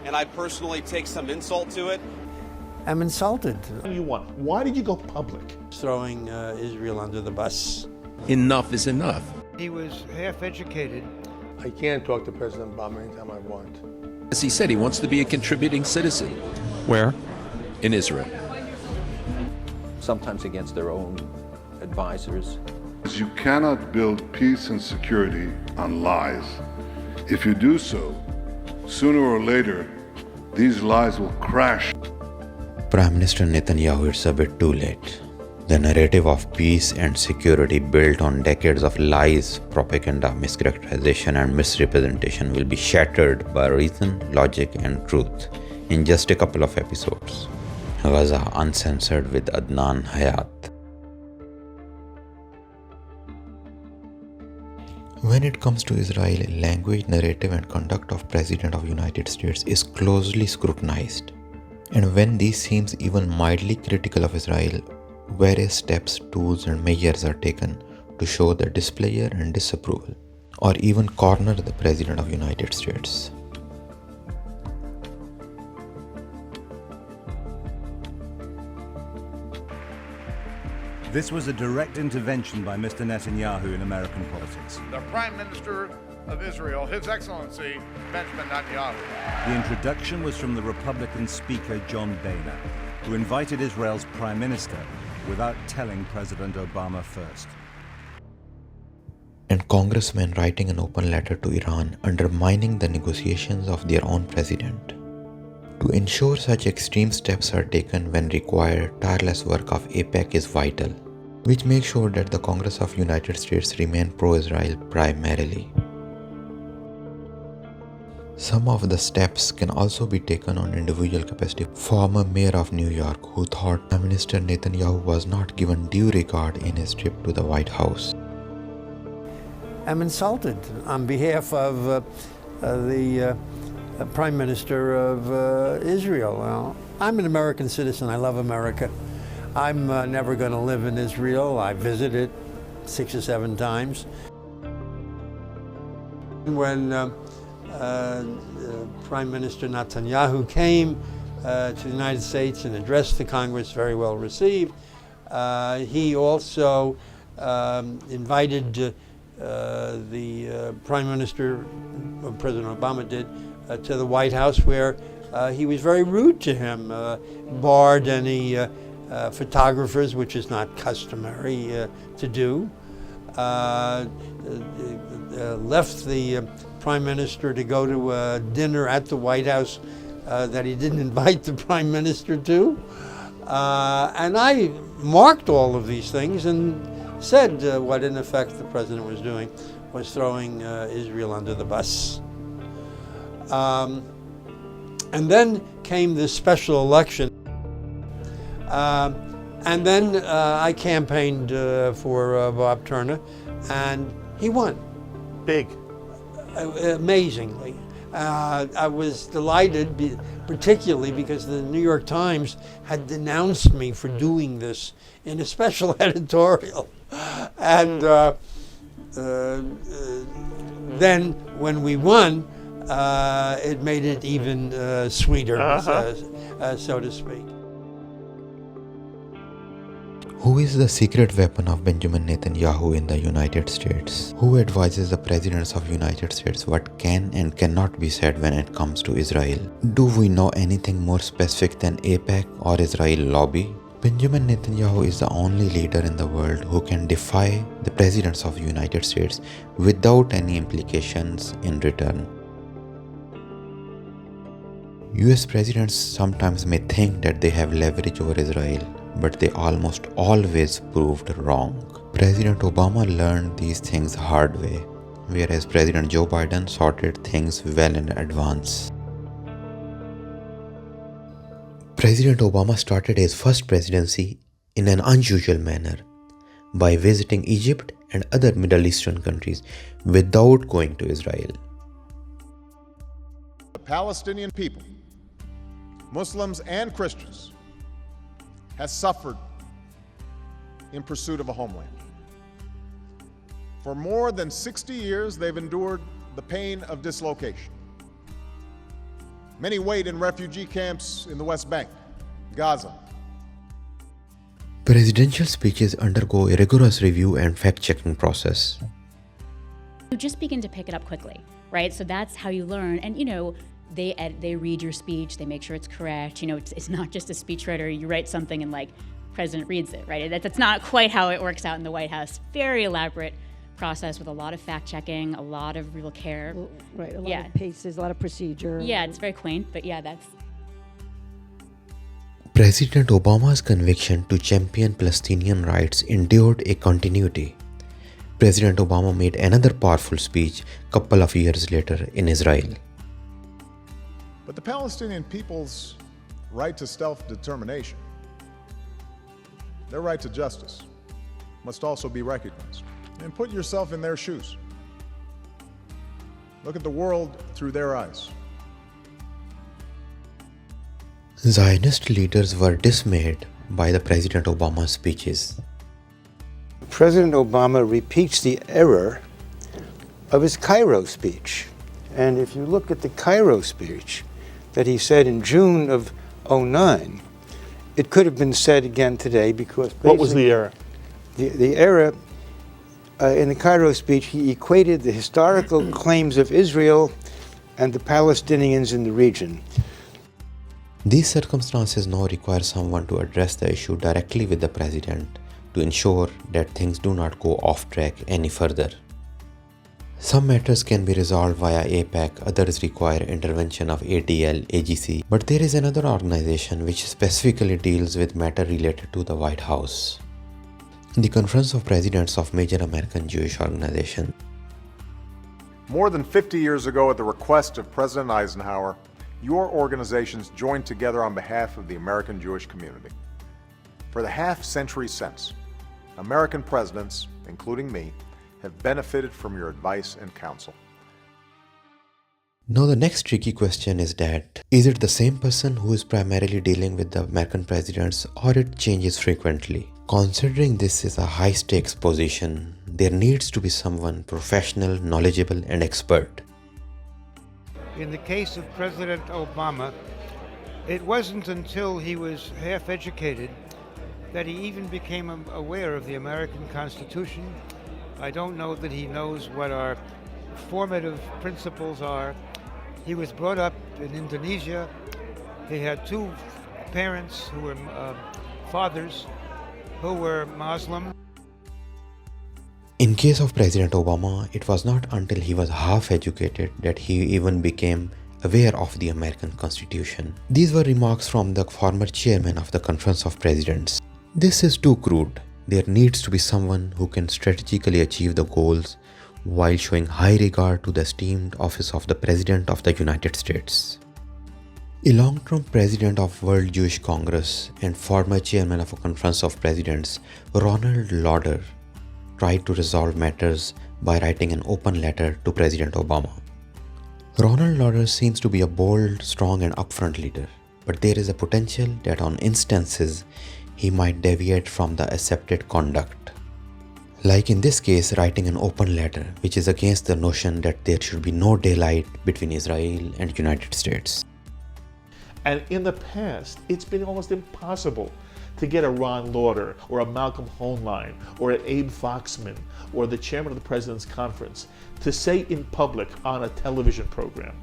and I personally take some insult to it. I'm insulted. You won. Why did you go public? Throwing Israel under the bus. Enough is enough. He was half-educated. I can talk to President Obama anytime I want. As he said, he wants to be a contributing citizen. Where? In Israel. Sometimes against their own advisors. You cannot build peace and security on lies. If you do so, sooner or later, these lies will crash. Prime Minister Netanyahu, it's a bit too late. The narrative of peace and security built on decades of lies, propaganda, mischaracterization and misrepresentation will be shattered by reason, logic and truth in just a couple of episodes. Gaza Uncensored with Adnan Hayat. When it comes to Israel, language, narrative and conduct of President of United States is closely scrutinized. And when these seems even mildly critical of Israel, various steps, tools and measures are taken to show their displeasure and disapproval, or even corner the President of United States. This was a direct intervention by Mr. Netanyahu in American politics. The Prime Minister of Israel, His Excellency Benjamin Netanyahu. The introduction was from the Republican Speaker John Boehner, who invited Israel's Prime Minister without telling President Obama first. And congressmen writing an open letter to Iran undermining the negotiations of their own president. To ensure such extreme steps are taken when required, tireless work of AIPAC is vital, which makes sure that the Congress of United States remain pro-Israel primarily. Some of the steps can also be taken on individual capacity. Former mayor of New York who thought Prime Minister Netanyahu was not given due regard in his trip to the White House. I'm insulted on behalf of the Prime Minister of Israel. Well, I'm an American citizen. I love America. I'm never going to live in Israel. I visited 6 or 7 times. When Prime Minister Netanyahu came to the United States and addressed the Congress, very well received. He also invited the Prime Minister, President Obama did, to the White House, where he was very rude to him, barred any photographers, which is not customary to do, left the Prime Minister to go to a dinner at the White House that he didn't invite the Prime Minister to. And I marked all of these things and said what in effect the President was doing was throwing Israel under the bus. And then came this special election. And then I campaigned for Bob Turner, and he won. Big. Amazingly. I was delighted, particularly because the New York Times had denounced me for doing this in a special editorial. And then when we won, it made it even sweeter, so to speak. Who is the secret weapon of Benjamin Netanyahu in the United States? Who advises the presidents of United States what can and cannot be said when it comes to Israel? Do we know anything more specific than AIPAC or Israel lobby? Benjamin Netanyahu is the only leader in the world who can defy the presidents of the United States without any implications in return. US presidents sometimes may think that they have leverage over Israel, but they almost always proved wrong. President Obama learned these things hard way, whereas President Joe Biden sorted things well in advance. President Obama started his first presidency in an unusual manner by visiting Egypt and other Middle Eastern countries without going to Israel. The Palestinian people, Muslims and Christians, has suffered in pursuit of a homeland. For more than 60 years, they've endured the pain of dislocation. Many wait in refugee camps in the West Bank, Gaza. Presidential speeches undergo a rigorous review and fact-checking process. You just begin to pick it up quickly, right? So that's how you learn. And, you know, they read your speech, they make sure it's correct. You know, it's not just a speechwriter, you write something and like, president reads it, right? That's not quite how it works out in the White House. Very elaborate process with a lot of fact-checking, a lot of real care. Right, a lot of paces, a lot of procedure. Yeah, it's very quaint, but yeah, that's... President Obama's conviction to champion Palestinian rights endured a continuity. President Obama made another powerful speech a couple of years later in Israel. But the Palestinian people's right to self-determination, their right to justice, must also be recognized. And put yourself in their shoes. Look at the world through their eyes. Zionist leaders were dismayed by the President Obama's speeches. President Obama repeats the error of his Cairo speech. And if you look at the Cairo speech that he said in June of '09, it could have been said again today because What was the error? The error in the Cairo speech, he equated the historical claims of Israel and the Palestinians in the region. These circumstances now require someone to address the issue directly with the president to ensure that things do not go off track any further. Some matters can be resolved via AIPAC, others require intervention of ADL, AGC, but there is another organization which specifically deals with matter related to the White House. The Conference of Presidents of Major American Jewish Organizations. More than 50 years ago, at the request of President Eisenhower, your organizations joined together on behalf of the American Jewish community. For the half-century since, American presidents, including me, have benefited from your advice and counsel. Now the next tricky question is that, is it the same person who is primarily dealing with the American presidents or it changes frequently? Considering this is a high-stakes position, there needs to be someone professional, knowledgeable and expert. In the case of President Obama, it wasn't until he was half-educated that he even became aware of the American Constitution. I don't know that he knows what our formative principles are. He was brought up in Indonesia. He had two parents who were fathers who were Muslim. In case of President Obama, it was not until he was half-educated that he even became aware of the American Constitution. These were remarks from the former chairman of the Conference of Presidents. This is too crude. There needs to be someone who can strategically achieve the goals while showing high regard to the esteemed office of the President of the United States. A long-term president of World Jewish Congress and former chairman of a Conference of Presidents, Ronald Lauder, tried to resolve matters by writing an open letter to President Obama. Ronald Lauder seems to be a bold, strong and upfront leader, but there is a potential that on instances he might deviate from the accepted conduct. Like in this case, writing an open letter, which is against the notion that there should be no daylight between Israel and United States. And in the past, it's been almost impossible to get a Ron Lauder or a Malcolm Hoenlein or an Abe Foxman or the chairman of the President's Conference to say in public on a television program,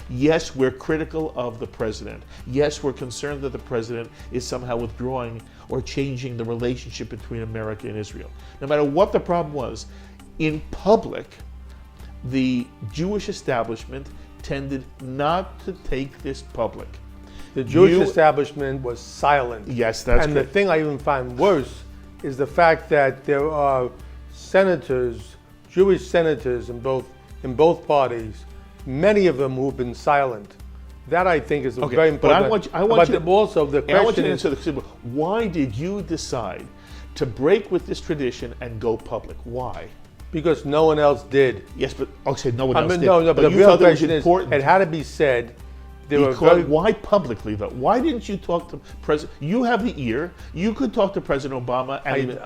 yes, we're critical of the president. Yes, we're concerned that the president is somehow withdrawing or changing the relationship between America and Israel. No matter what the problem was, in public, the Jewish establishment tended not to take this public. The Jewish establishment was silent. Yes, that's And correct. the thing I even find worse is the fact that there are senators, Jewish senators in both parties, many of them who've been silent. That I think is very important. But I want you to is, answer the question: why did you decide to break with this tradition and go public? Why? because no one else did. Yes, but okay, no one else did. No, but the you real thought it was question is, important. it had to be said. Why publicly though? Why didn't you talk to President? You have the ear. You could talk to President Obama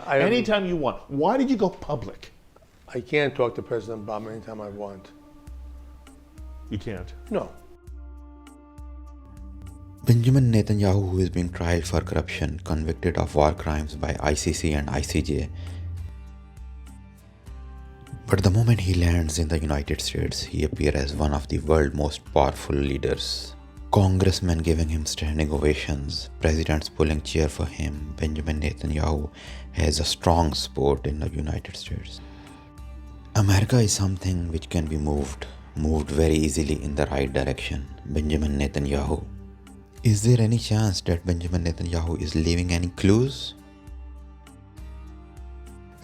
anytime you want. Why did you go public? I can't talk to President Obama anytime I want. You can't? No. Benjamin Netanyahu, who is being tried for corruption, convicted of war crimes by ICC and ICJ. But the moment he lands in the United States, he appears as one of the world's most powerful leaders. Congressmen giving him standing ovations, presidents pulling chair for him. Benjamin Netanyahu has a strong support in the United States. America is something which can be moved very easily in the right direction. Benjamin Netanyahu. Is there any chance that Benjamin Netanyahu is leaving any clues?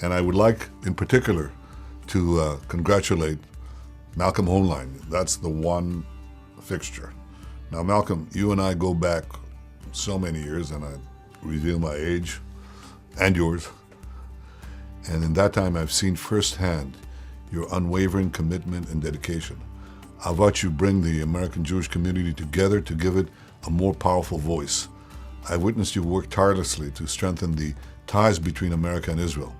And I would like, in particular, to congratulate Malcolm Hoenlein. That's the one fixture. Now, Malcolm, you and I go back so many years, and I reveal my age and yours. And in that time, I've seen firsthand your unwavering commitment and dedication. How about you bring the American Jewish community together to give it a more powerful voice? I've witnessed you work tirelessly to strengthen the ties between America and Israel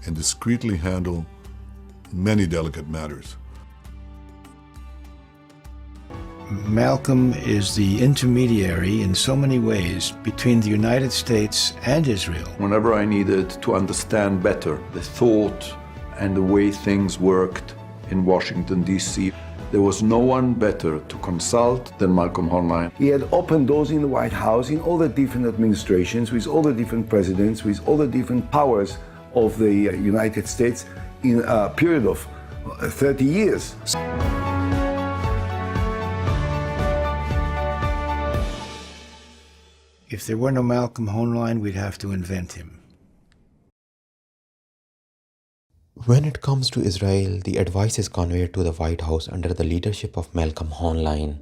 and discreetly handle many delicate matters. Malcolm is the intermediary in so many ways between the United States and Israel. Whenever I needed to understand better the thought and the way things worked in Washington, D.C., there was no one better to consult than Malcolm Hoenlein. He had opened doors in the White House, in all the different administrations, with all the different presidents, with all the different powers of the United States in a period of 30 years. If there were no Malcolm Hoenlein, we'd have to invent him. When it comes to Israel, the advice is conveyed to the White House under the leadership of Malcolm Hoenlein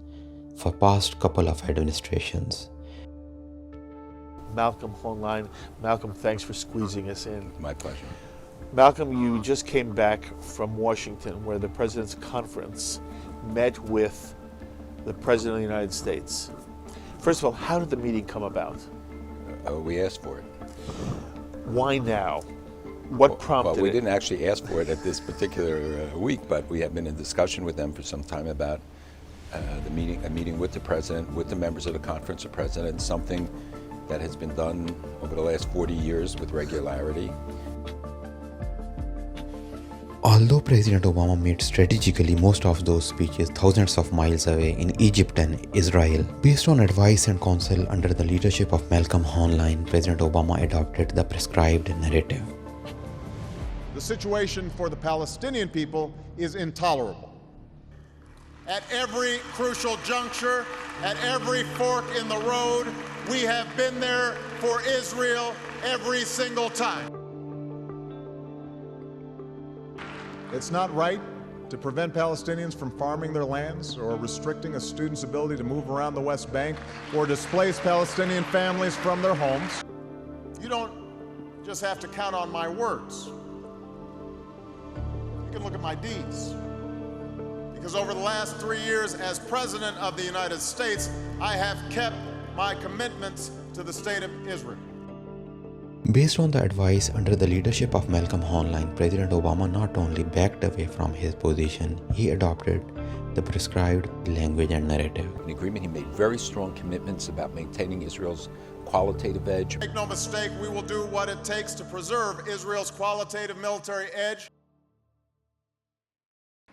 for past couple of administrations. Malcolm Hoenlein. Malcolm, thanks for squeezing us in. My pleasure. Malcolm, you just came back from Washington, where the President's Conference met with the President of the United States. First of all, how did the meeting come about? We asked for it. Why now? What prompted Well, we it? didn't actually ask for it at this particular week, but we have been in discussion with them for some time about a meeting with the President, with the members of the Conference of Presidents, something that has been done over the last 40 years with regularity. Although President Obama made strategically most of those speeches thousands of miles away in Egypt and Israel, based on advice and counsel under the leadership of Malcolm Hoenlein, President Obama adopted the prescribed narrative. The situation for the Palestinian people is intolerable. At every crucial juncture, at every fork in the road, we have been there for Israel every single time. It's not right to prevent Palestinians from farming their lands or restricting a student's ability to move around the West Bank or displace Palestinian families from their homes. You don't just have to count on my words. You can look at my deeds. Because over the last 3 years as President of the United States, I have kept my commitments to the state of Israel. Based on the advice under the leadership of Malcolm Hoenlein, President Obama not only backed away from his position, he adopted the prescribed language and narrative. In agreement, he made very strong commitments about maintaining Israel's qualitative edge. Make no mistake, we will do what it takes to preserve Israel's qualitative military edge.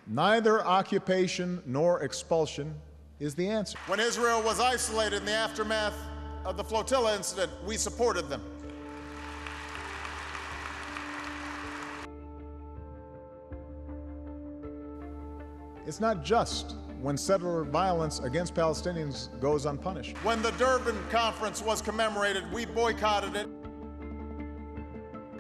Neither occupation nor expulsion is the answer. When Israel was isolated in the aftermath of the flotilla incident, we supported them. It's not just when settler violence against Palestinians goes unpunished. When the Durban Conference was commemorated, we boycotted it.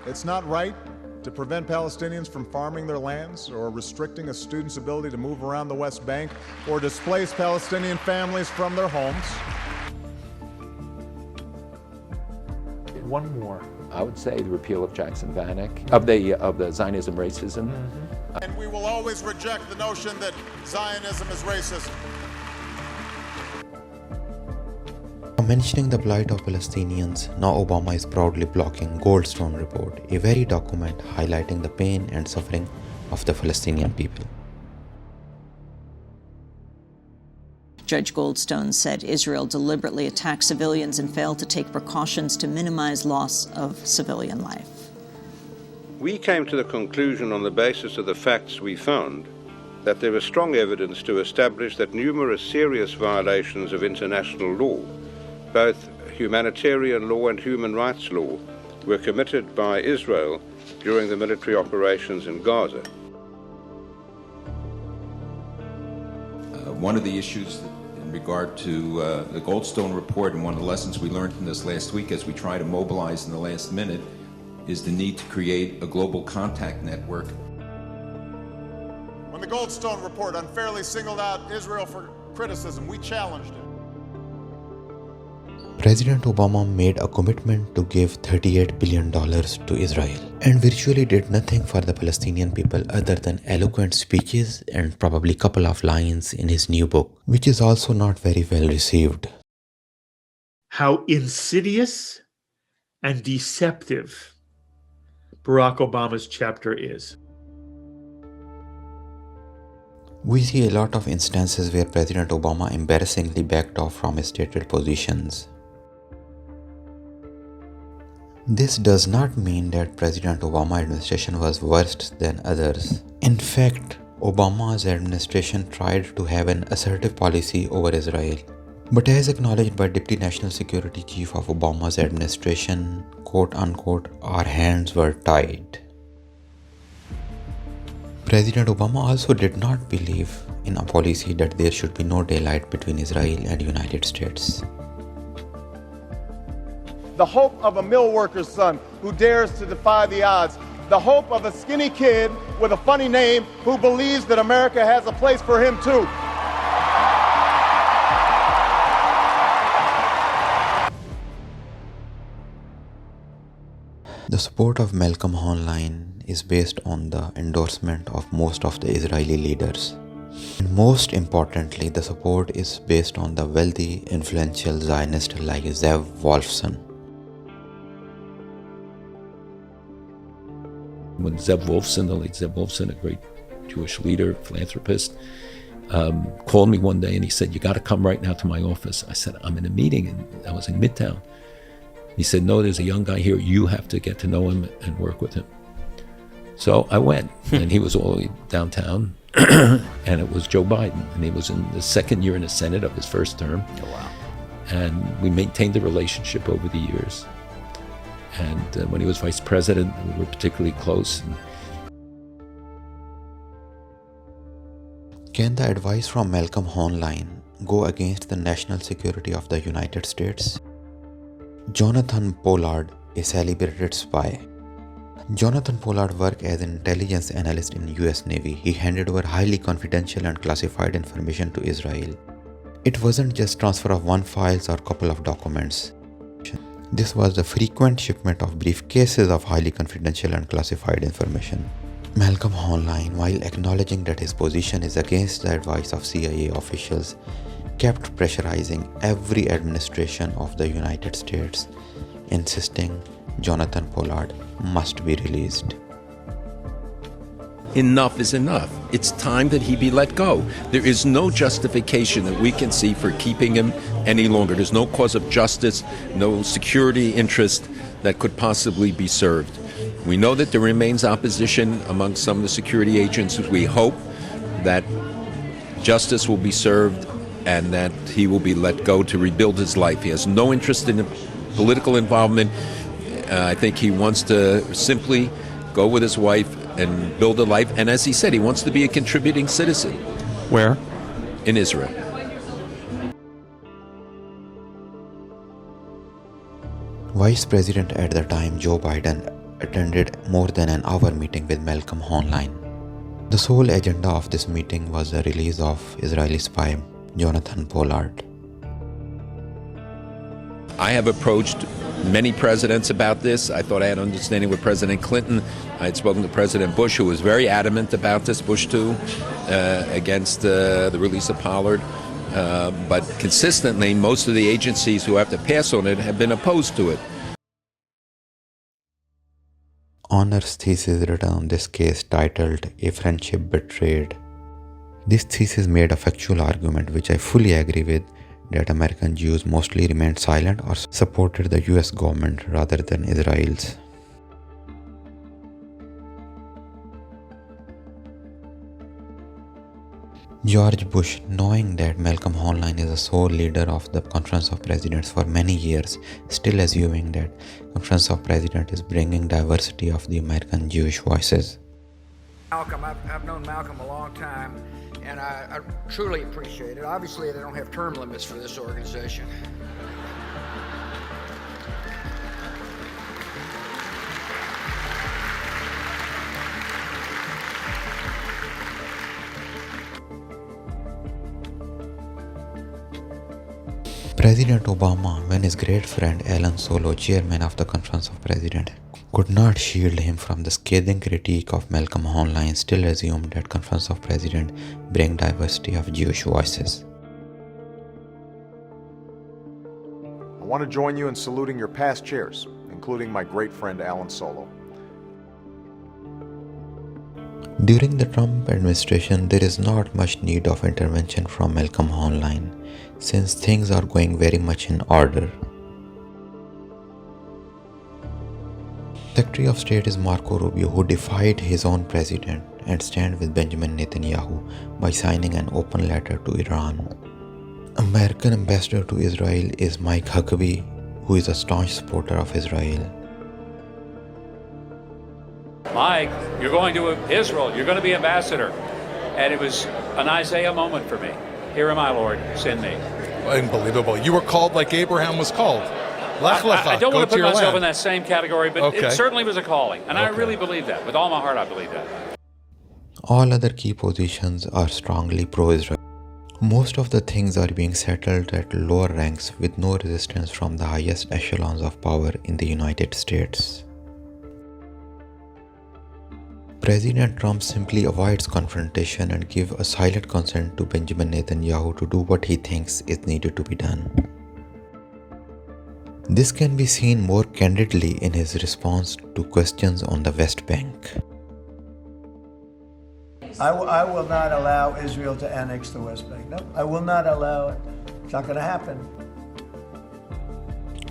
It's not right to prevent Palestinians from farming their lands or restricting a student's ability to move around the West Bank or displace Palestinian families from their homes. One more. I would say the repeal of Jackson-Vanik, of the Zionism racism. And we will always reject the notion that Zionism is racism. Mentioning the plight of Palestinians, now Obama is proudly blocking Goldstone Report, a very document highlighting the pain and suffering of the Palestinian people. Judge Goldstone said Israel deliberately attacked civilians and failed to take precautions to minimize loss of civilian life. We came to the conclusion on the basis of the facts we found that there is strong evidence to establish that numerous serious violations of international law, both humanitarian law and human rights law, were committed by Israel during the military operations in Gaza. One of the issues in regard to the Goldstone report, and one of the lessons we learned from this last week as we try to mobilize in the last minute, is the need to create a global contact network. When the Goldstone report unfairly singled out Israel for criticism, we challenged it. President Obama made a commitment to give $38 billion to Israel and virtually did nothing for the Palestinian people other than eloquent speeches and probably a couple of lines in his new book, which is also not very well received. How insidious and deceptive Barack Obama's chapter is. We see a lot of instances where President Obama embarrassingly backed off from his stated positions. This does not mean that President Obama's administration was worse than others. In fact, Obama's administration tried to have an assertive policy over Israel. But as acknowledged by Deputy National Security Chief of Obama's administration, quote unquote, our hands were tied. President Obama also did not believe in a policy that there should be no daylight between Israel and the United States. The hope of a mill worker's son who dares to defy the odds. The hope of a skinny kid with a funny name who believes that America has a place for him too. The support of Malcolm Online is based on the endorsement of most of the Israeli leaders. And most importantly, the support is based on the wealthy, influential Zionist like Zev Wolfson. When Zev Wolfson, the late Zev Wolfson, a great Jewish leader, philanthropist, called me one day and he said, "You got to come right now to my office." I said, "I'm in a meeting," and I was in Midtown. He said, "No, there's a young guy here. You have to get to know him and work with him." So I went, and he was all the way downtown, and it was Joe Biden, and he was in the second year in the Senate of his first term. Oh, wow. And we maintained a relationship over the years. And when he was vice president, we were particularly close. Can the advice from Malcolm Online go against the national security of the United States? Jonathan Pollard, a celebrated spy. Jonathan Pollard worked as an intelligence analyst in US Navy. He handed over highly confidential and classified information to Israel. It wasn't just transfer of one files or couple of documents. This was the frequent shipment of briefcases of highly confidential and classified information. Malcolm Online, while acknowledging that his position is against the advice of CIA officials, kept pressurizing every administration of the United States, insisting Jonathan Pollard must be released. Enough is enough. It's time that he be let go. There is no justification that we can see for keeping him any longer. There's no cause of justice, no security interest that could possibly be served. We know that there remains opposition among some of the security agents. We hope that justice will be served and that he will be let go to rebuild his life. He has no interest in political involvement. I think he wants to simply go with his wife and build a life. And as he said, he wants to be a contributing citizen. Where? In Israel. Vice President at the time, Joe Biden, attended more than an hour meeting with Malcolm Online. The sole agenda of this meeting was the release of Israeli spy Jonathan Pollard. I have approached many presidents about this. I thought I had understanding with President Clinton. I had spoken to President Bush, who was very adamant about this, Bush too, against the release of Pollard. But consistently, most of the agencies who have to pass on it have been opposed to it. Honors thesis written on this case titled "A Friendship Betrayed." This thesis made a factual argument which I fully agree with, that American Jews mostly remained silent or supported the US government rather than Israel's. George Bush, knowing that Malcolm Hoenlein is the sole leader of the Conference of Presidents for many years, still assuming that Conference of Presidents is bringing diversity of the American Jewish voices. Malcolm, I've known Malcolm a long time, and I truly appreciate it. Obviously, they don't have term limits for this organization. President Obama, when his great friend Alan Solo, chairman of the Conference of Presidents, could not shield him from the scathing critique of Malcolm Hoenlein, still assumed that Conference of Presidents bring diversity of Jewish voices. I want to join you in saluting your past chairs, including my great friend Alan Solo. During the Trump administration, there is not much need of intervention from Malcolm Hoenlein, since things are going very much in order. Secretary of State is Marco Rubio, who defied his own president and stand with Benjamin Netanyahu by signing an open letter to Iran. American ambassador to Israel is Mike Huckabee, who is a staunch supporter of Israel. Mike, you're going to Israel, you're going to be ambassador. And it was an Isaiah moment for me. Here am I, Lord, send me. Unbelievable. You were called like Abraham was called. Lech lecha, I don't go want to put your myself land. in that same category, but Okay. it certainly was a calling. And I really believe that. With all my heart, I believe that. All other key positions are strongly pro-Israel. Most of the things are being settled at lower ranks with no resistance from the highest echelons of power in the United States. President Trump simply avoids confrontation and gives a silent consent to Benjamin Netanyahu to do what he thinks is needed to be done. This can be seen more candidly in his response to questions on the West Bank. I will not allow Israel to annex the West Bank. No, I will not allow it. It's not going to happen.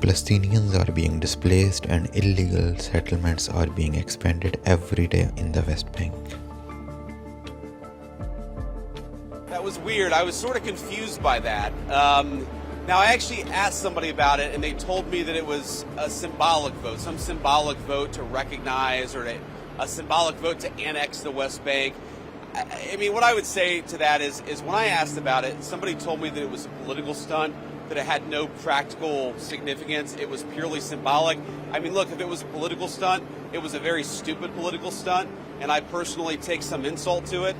Palestinians are being displaced and illegal settlements are being expanded every day in the West Bank. That was weird. I was sort of confused by that. Now, I actually asked somebody about it, and they told me that it was a symbolic vote, some symbolic vote to recognize or a symbolic vote to annex the West Bank. I mean, what I would say to that is when I asked about it, somebody told me that it was a political stunt, that it had no practical significance. It was purely symbolic. I mean, look, if it was a political stunt, it was a very stupid political stunt, and I personally take some insult to it.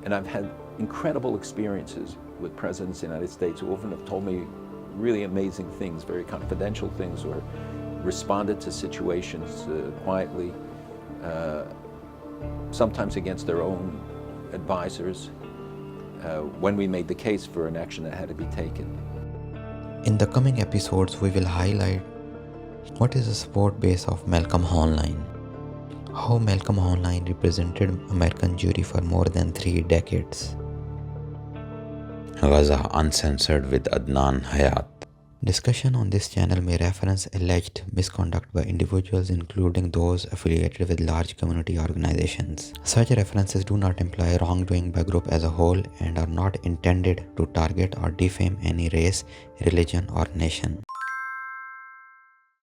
And I've had incredible experiences with presidents of the United States who often have told me really amazing things, very confidential things, or responded to situations quietly, sometimes against their own advisors, when we made the case for an action that had to be taken. In the coming episodes, we will highlight what is the support base of Malcolm Hoenlein, how Malcolm Hoenlein represented American Jewry for more than 3 decades. Gaza Uncensored with Adnan Hayat. Discussion on this channel may reference alleged misconduct by individuals, including those affiliated with large community organizations. Such references do not imply wrongdoing by group as a whole and are not intended to target or defame any race, religion, or nation.